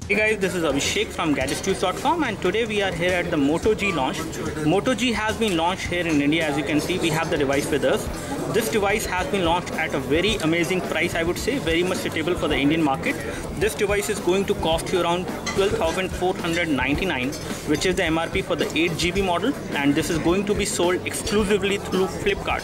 Hey guys, this is Abhishek from gadgetstudios.com, and today we are here at the Moto G launch. Moto G has been launched here in India. As you can see, we have the device with us. This device has been launched at a very amazing price, I would say, very much suitable for the Indian market. This device is going to cost you around 12,499, which is the MRP for the 8GB model, and this is going to be sold exclusively through Flipkart.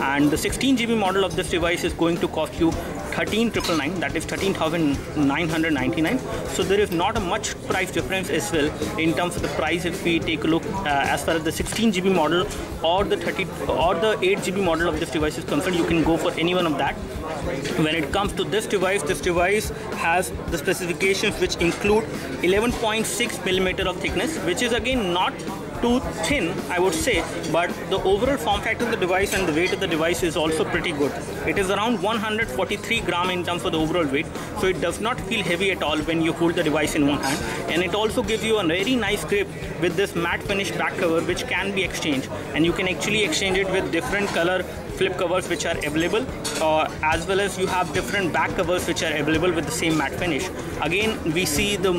And the 16GB model of this device is going to cost you 13,999, that is 13,999. So there is not a much price difference as well in terms of the price. If we take a look as far as the 16GB model or the 8GB model of this device is concerned, you can go for any one of that. When it comes to this device has the specifications which include 11.6mm of thickness, which is again not too thin, I would say, but the overall form factor of the device and the weight of the device is also pretty good. It is around 143 gram in terms of the overall weight, so it does not feel heavy at all when you hold the device in one hand. And it also gives you a very nice grip with this matte finish back cover, which can be exchanged, and you can actually exchange it with different color flip covers which are available, as well as you have different back covers which are available with the same matte finish. Again, we see the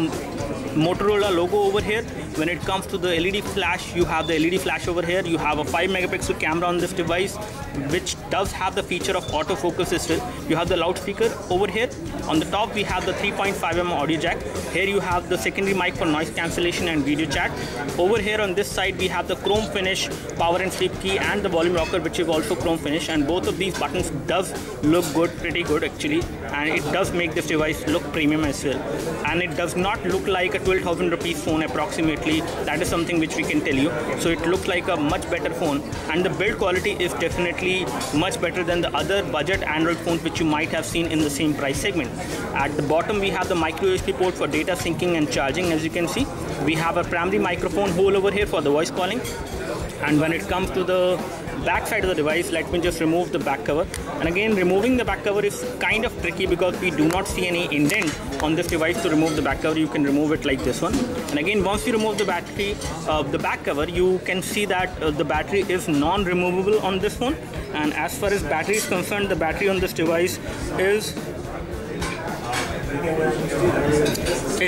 Motorola logo over here. When it comes to the LED flash, you have the LED flash over here. You have a 5-megapixel camera on this device, which does have the feature of autofocus as well. You have the loudspeaker over here. On the top, we have the 3.5mm audio jack. Here you have the secondary mic for noise cancellation and video chat. Over here on this side, we have the chrome finish power and sleep key and the volume rocker, which is also chrome finish. And both of these buttons does look good, pretty good actually, and it does make this device look premium as well. And it does not look like a 12,000 rupees phone approximately. That is something which we can tell you. So it looks like a much better phone, and the build quality is definitely much better than the other budget Android phones which you might have seen in the same price segment. At the bottom, we have the micro USB port for data syncing and charging. As you can see, we have a primary microphone hole over here for the voice calling. And when it comes to the back side of the device, let me just remove the back cover. And again, removing the back cover is kind of tricky because we do not see any indent on this device to remove the back cover. You can remove it like this one. And again, once you remove the battery, the back cover, you can see that the battery is non-removable on this one. And as far as battery is concerned, the battery on this device is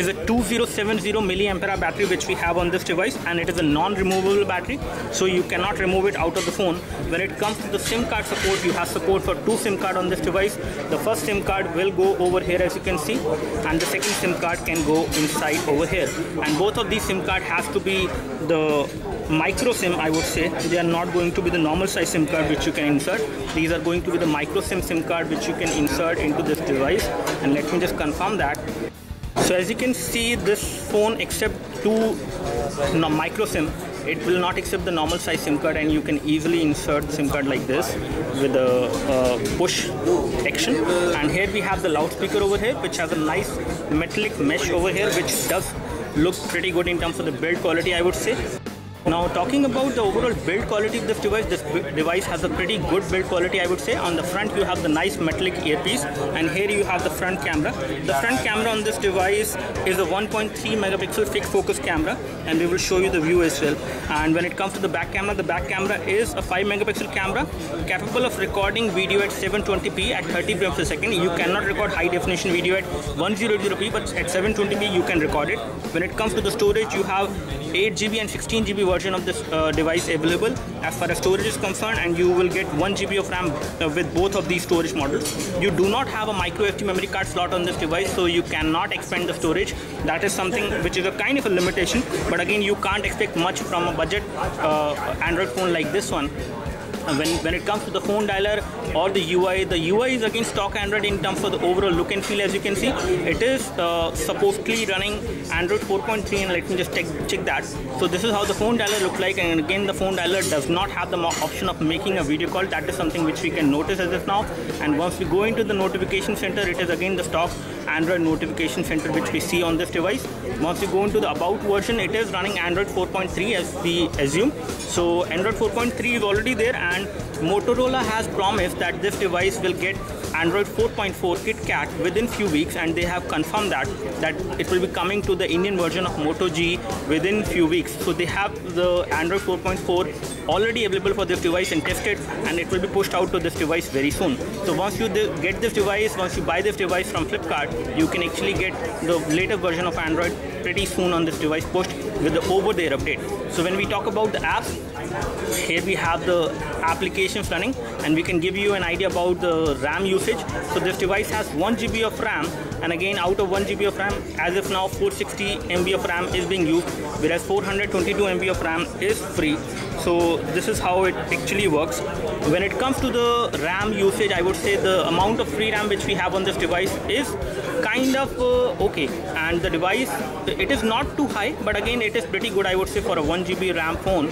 a 2070 milliampere battery which we have on this device, and it is a non-removable battery, so you cannot remove it out of the phone. When it comes to the SIM card support, you have support for 2 SIM card on this device. The first SIM card will go over here, as you can see, and the second SIM card can go inside over here. And both of these SIM card has to be the micro SIM, I would say. They are not going to be the normal size SIM card which you can insert. These are going to be the micro SIM card which you can insert into this device. And let me just confirm that. So as you can see, this phone accepts 2 micro SIM. It will not accept the normal size SIM card, and you can easily insert the SIM card like this with a push action. And here we have the loudspeaker over here, which has a nice metallic mesh over here, which does look pretty good in terms of the build quality, I would say. Now, talking about the overall build quality of this device has a pretty good build quality, I would say. On the front, you have the nice metallic earpiece, and here you have the front camera. The front camera on this device is a 1.3 megapixel fixed focus camera, and we will show you the view as well. And when it comes to the back camera is a 5 megapixel camera capable of recording video at 720p at 30 frames per second. You cannot record high definition video at 100p, but at 720p you can record it. When it comes to the storage, you have 8GB and 16GB version of this device available as far as storage is concerned, and you will get 1GB of RAM with both of these storage models. You do not have a micro SD memory card slot on this device, so you cannot expand the storage. That is something which is a kind of a limitation, but again, you can't expect much from a budget Android phone like this one. When it comes to the phone dialer or the UI is again stock Android in terms of the overall look and feel. As you can see, it is supposedly running Android 4.3, and let me just check that. So this is how the phone dialer looks like, and again, the phone dialer does not have the option of making a video call. That is something which we can notice as of now. And once we go into the notification center, it is again the stock Android notification center which we see on this device. Once you go into the about version, it is running Android 4.3 as we assume. So Android 4.3 is already there, and Motorola has promised that this device will get Android 4.4 KitKat within few weeks, and they have confirmed that it will be coming to the Indian version of Moto G within few weeks. So they have the Android 4.4 already available for this device and tested, and it will be pushed out to this device very soon. So once you get this device, once you buy this device from Flipkart, you can actually get the latest version of Android pretty soon on this device pushed with the over-the-air update. So when we talk about the apps, here we have the applications running, and we can give you an idea about the RAM usage. So this device has 1 GB of RAM, and again out of 1 GB of RAM, as of now 460 MB of RAM is being used, whereas 422 MB of RAM is free. So this is how it actually works. When it comes to the RAM usage, I would say the amount of free RAM which we have on this device is kind of okay, and the device, it is not too high, but again it is pretty good. I would say for a 1 GB RAM phone,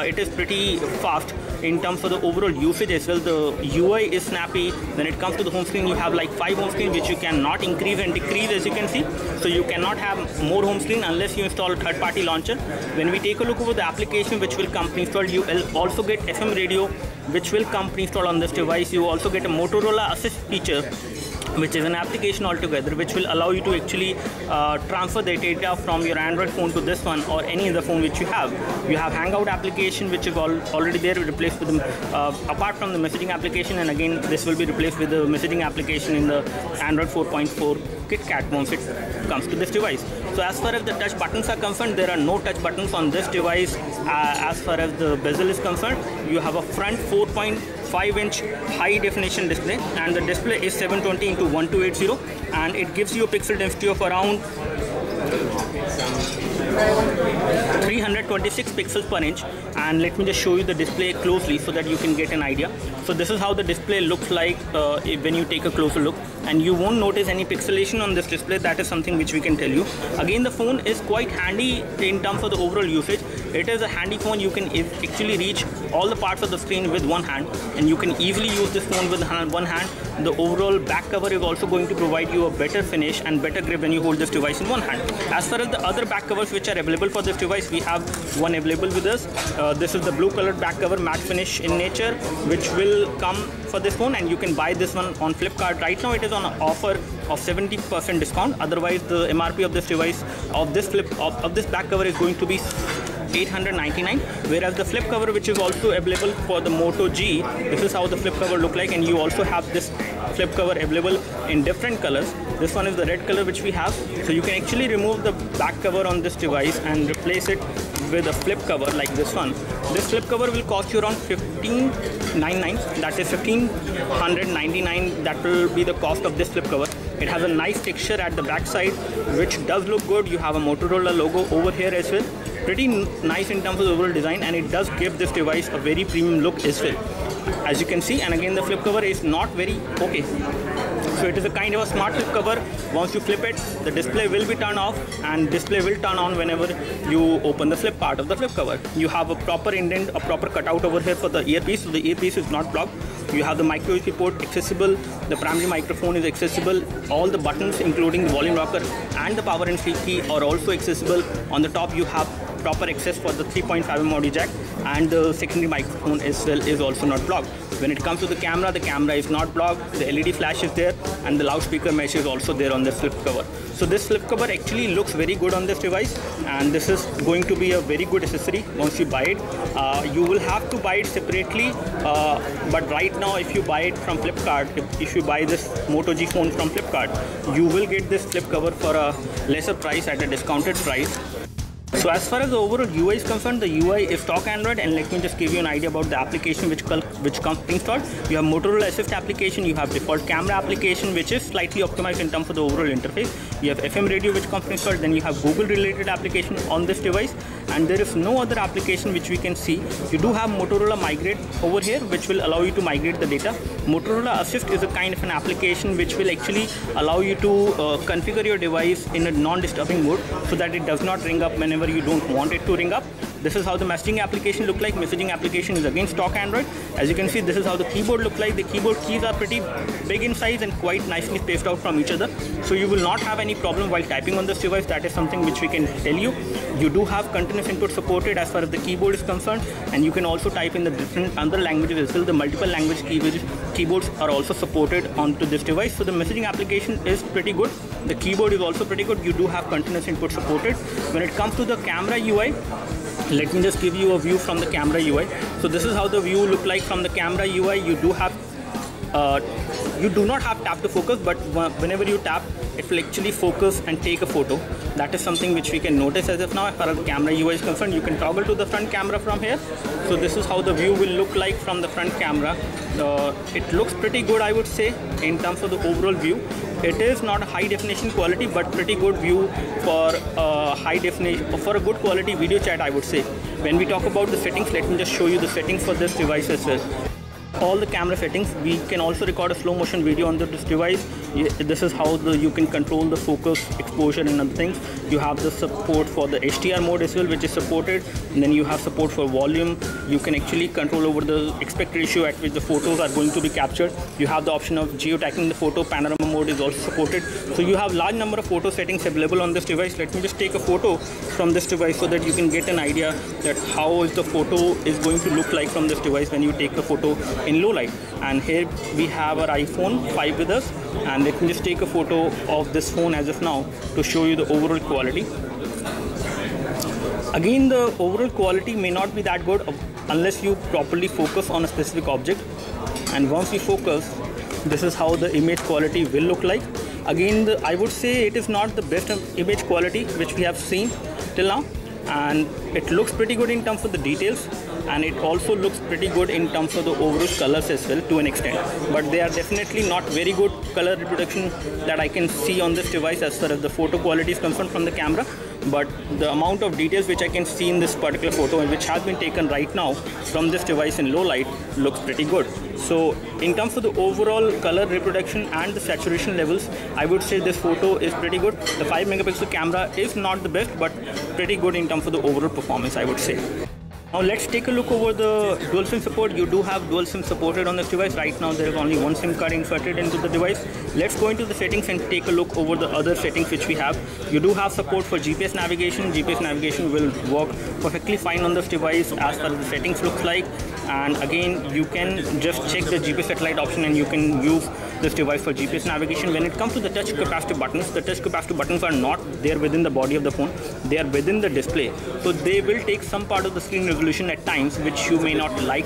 it is pretty fast. In terms of the overall usage as well, the UI is snappy. When it comes to the home screen, you have like 5 home screen which you cannot increase and decrease, as you can see. So you cannot have more home screen unless you install a third-party launcher. When we take a look over the application which will company installed, you will also get FM radio which will company installed on this device. You also get a Motorola Assist feature, which is an application altogether which will allow you to actually transfer the data from your Android phone to this one or any other phone which you have. You have Hangout application which is already there, replaced with apart from the messaging application, and again this will be replaced with the messaging application in the Android 4.4 KitKat once it comes to this device. So as far as the touch buttons are concerned, there are no touch buttons on this device. As far as the bezel is concerned, you have a front 4.5-inch high definition display, and the display is 720 into 1280, and it gives you a pixel density of around 326 pixels per inch. And let me just show you the display closely so that you can get an idea. So this is how the display looks like when you take a closer look, and you won't notice any pixelation on this display. That is something which we can tell you. Again, the phone is quite handy in terms of the overall usage. It is a handy phone. You can actually reach all the parts of the screen with one hand, and you can easily use this phone with one hand. The overall back cover is also going to provide you a better finish and better grip when you hold this device in one hand. As far as the other back covers which are available for this device, we have one available with us. This is the blue colored back cover, matte finish in nature, which will come for this phone, and you can buy this one on Flipkart. Right now it is on an offer of 70% discount. Otherwise the MRP of this device, of this back cover, is going to be 899, whereas the flip cover which is also available for the Moto G, this is how the flip cover look like, and you also have this flip cover available in different colors. This one is the red color which we have, so you can actually remove the back cover on this device and replace it with a flip cover like this one. This flip cover will cost you around 1599, that is 1599. That will be the cost of this flip cover. It has a nice texture at the back side which does look good. You have a Motorola logo over here as well. Pretty nice in terms of the overall design, and it does give this device a very premium look as well, as you can see. And again, the flip cover is not very okay. So it is a kind of a smart flip cover. Once you flip it, the display will be turned off and display will turn on whenever you open the flip part of the flip cover. You have a proper indent, a proper cutout over here for the earpiece, so the earpiece is not blocked. You have the micro USB port accessible, the primary microphone is accessible, all the buttons including the volume rocker and the power and sleep key are also accessible. On the top you have proper access for the 3.5mm audio jack, and the secondary microphone as well is also not blocked. When it comes to the camera is not blocked, the LED flash is there, and the loudspeaker mesh is also there on this flip cover. So this flip cover actually looks very good on this device, and this is going to be a very good accessory once you buy it. You will have to buy it separately, but right now if you buy it from Flipkart, if you buy this Moto G phone from Flipkart, you will get this flip cover for a lesser price, at a discounted price. So as far as the overall UI is concerned, the UI is stock Android, and let me just give you an idea about the application which comes installed. You have Motorola Assist application, you have default camera application which is slightly optimized in terms of the overall interface. You have FM radio which comes installed, then you have Google related application on this device, and there is no other application which we can see. You do have Motorola Migrate over here which will allow you to migrate the data. Motorola Assist is a kind of an application which will actually allow you to configure your device in a non-disturbing mode so that it does not ring up whenever whenever you don't want it to ring up. This is how the messaging application look like. Messaging application is again stock Android. As you can see, this is how the keyboard look like. The keyboard keys are pretty big in size and quite nicely spaced out from each other. So you will not have any problem while typing on this device. That is something which we can tell you. You do have continuous input supported as far as the keyboard is concerned, and you can also type in the different other languages as well. The multiple language keyboards are also supported onto this device. So the messaging application is pretty good. The keyboard is also pretty good. You do have continuous input supported. When it comes to the camera UI, let me just give you a view from the camera UI. So this is how the view look like from the camera UI. You do not have tap to focus, but whenever you tap, it will actually focus and take a photo. That is something which we can notice as of now. As far as the camera UI is concerned, you can toggle to the front camera from here. So this is how the view will look like from the front camera. It looks pretty good, I would say, in terms of the overall view. It is not a high definition quality, but pretty good view for high definition, for a good quality video chat, I would say. When we talk about the settings, let me just show you the settings for this device as well. All the camera settings. We can also record a slow motion video on this device. This is how you can control the focus, exposure and other things. You have the support for the HDR mode as well, which is supported, and then you have support for volume. You can actually control over the aspect ratio at which the photos are going to be captured. You have the option of geotagging the photo. Panorama mode is also supported. So you have large number of photo settings available on this device. Let me just take a photo from this device so that you can get an idea that how is the photo is going to look like from this device when you take the photo in low light. And here we have our iPhone 5 with us, and let me just take a photo of this phone as of now to show you the overall quality. Again, the overall quality may not be that good unless you properly focus on a specific object, and once you focus, this is how the image quality will look like. Again, I would say it is not the best image quality which we have seen till now, and it looks pretty good in terms of the details, and it also looks pretty good in terms of the overall colors as well to an extent, but they are definitely not very good color reproduction that I can see on this device as far as the photo quality is concerned from the camera. But the amount of details which I can see in this particular photo and which has been taken right now from this device in low light looks pretty good. So in terms of the overall color reproduction and the saturation levels, I would say this photo is pretty good. The 5 megapixel camera is not the best, but pretty good in terms of the overall performance, I would say. Now let's take a look over the dual SIM support. You do have dual SIM supported on this device. Right now there is only one SIM card inserted into the device. Let's go into the settings and take a look over the other settings which we have. You do have support for GPS navigation. GPS navigation will work perfectly fine on this device as far as the settings looks like. And again, you can just check the GPS satellite option and you can use this device for GPS navigation. When it comes to the touch capacitive buttons, the touch capacitive buttons are not there within the body of the phone. They are within the display. So they will take some part of the screen resolution at times, which you may not like.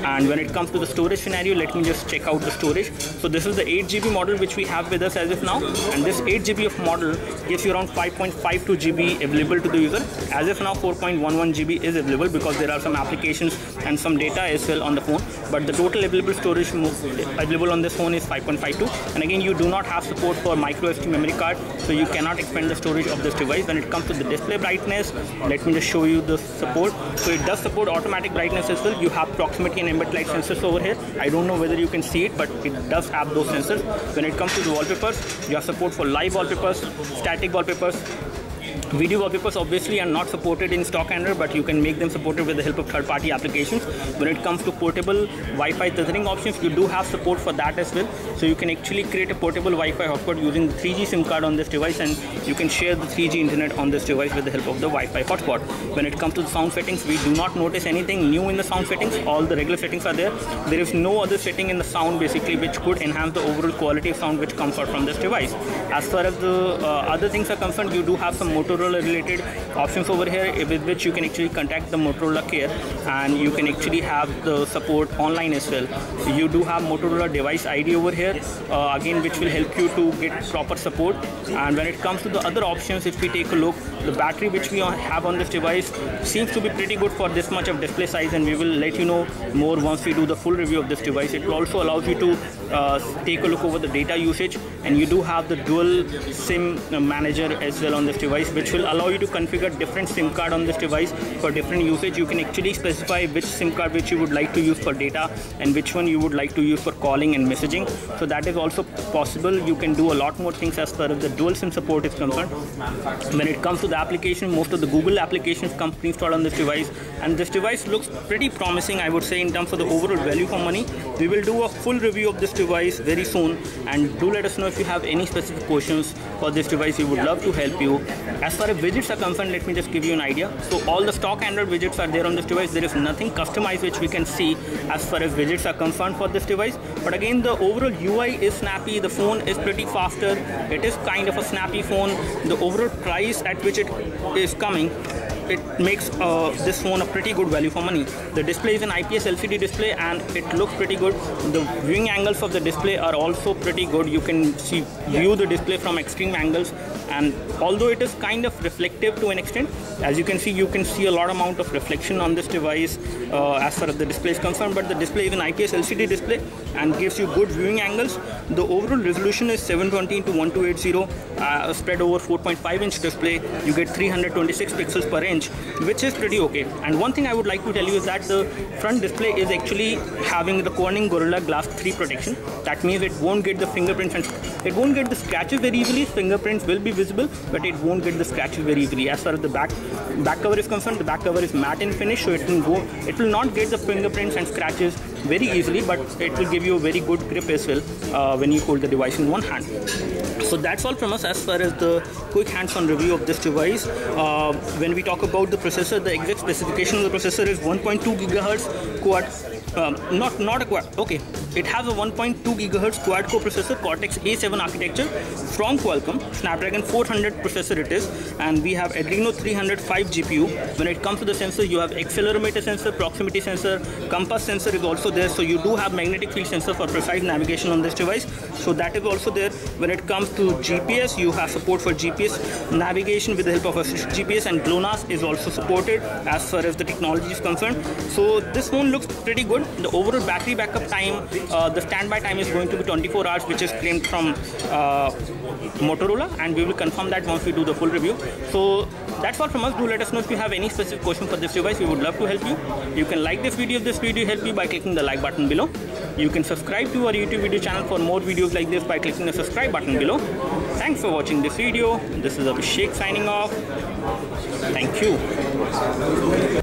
And when it comes to the storage scenario, let me just check out the storage. So this is the 8 GB model which we have with us as of now, and this 8 GB of model gives you around 5.52 GB available to the user. As of now 4.11 GB is available because there are some applications and some data as well on the phone, but the total available storage available on this phone is 5.52. and again, you do not have support for micro SD memory card, so you cannot expand the storage of this device. When it comes to the display brightness, let me just show you the support. So it does support automatic brightness as well. You have proximity and ambient light sensors over here. I don't know whether you can see it, but it does have those sensors. When it comes to the wallpapers, you have support for live wallpapers, static wallpapers. Video wallpapers obviously are not supported in stock Android, but you can make them supported with the help of third-party applications. When it comes to portable Wi-Fi tethering options, you do have support for that as well. So you can actually create a portable Wi-Fi hotspot using the 3G SIM card on this device, and you can share the 3G internet on this device with the help of the Wi-Fi hotspot. When it comes to the sound settings, we do not notice anything new in the sound settings. All the regular settings are there. There is no other setting in the sound basically which could enhance the overall quality of sound which comes out from this device. As far as the other things are concerned, you do have some Motorola related options over here with which you can actually contact the Motorola care, and you can actually have the support online as well. You do have Motorola device ID over here again, which will help you to get proper support. And when it comes to the other options, if we take a look, the battery which we have on this device seems to be pretty good for this much of display size, and we will let you know more once we do the full review of this device. It also allows you to take a look over the data usage, and you do have the dual SIM manager as well on this device, which will allow you to configure different SIM card on this device for different usage. You can actually specify which SIM card which you would like to use for data and which one you would like to use for calling and messaging. So that is also possible. You can do a lot more things as far as the dual SIM support is concerned. When it comes to the application, most of the Google applications come pre-installed on this device, and this device looks pretty promising, I would say, in terms of the overall value for money. We will do a full review of this device very soon, and do let us know if you have any specific questions for this device. We would love to help you. As far as widgets are concerned, let me just give you an idea. So all the stock Android widgets are there on this device. There is nothing customized which we can see as far as widgets are concerned for this device. But again, the overall UI is snappy. The phone is pretty faster. It is kind of a snappy phone. The overall price at which it is coming, it makes this phone a pretty good value for money. The display is an IPS LCD display and it looks pretty good. The viewing angles of the display are also pretty good. You can view the display from extreme angles, and although it is kind of reflective to an extent, as you can see a lot amount of reflection on this device as far as the display is concerned, but the display is an IPS LCD display and gives you good viewing angles. The overall resolution is 720 into 1280 spread over 4.5-inch display. You get 326 pixels per inch, which is pretty okay. And one thing I would like to tell you is that the front display is actually having the Corning Gorilla Glass 3 protection. That means it won't get the fingerprints and it won't get the scratches very easily. Fingerprints will be visible, but it won't get the scratches very easily. As far as the back cover is concerned, the back cover is matte in finish, so it will not get the fingerprints and scratches very easily, but it will give you a very good grip as well when you hold the device in one hand. So that's all from us as far as the quick hands-on review of this device. When we talk about the processor, the exact specification of the processor is 1.2 gigahertz quad. Not a quad. Okay, it has a 1.2 gigahertz quad-core processor, Cortex A7 architecture from Qualcomm. Snapdragon 400 processor it is, and we have Adreno 305 GPU. When it comes to the sensor, you have accelerometer sensor, proximity sensor, compass sensor is also there. So you do have magnetic field sensor for precise navigation on this device. So that is also there. When it comes to GPS, you have support for GPS navigation with the help of assist GPS, and GLONASS is also supported as far as the technology is concerned. So this phone looks pretty good. The overall battery backup time, the standby time is going to be 24 hours, which is claimed from Motorola, and we will confirm that once we do the full review. So that's all from us. Do let us know if you have any specific question for this device. We would love to help you. You can like this video if this video helped you by clicking the like button below. You can subscribe to our YouTube video channel for more videos like this by clicking the subscribe button below. Thanks for watching this video. This is Abhishek signing off. Thank you.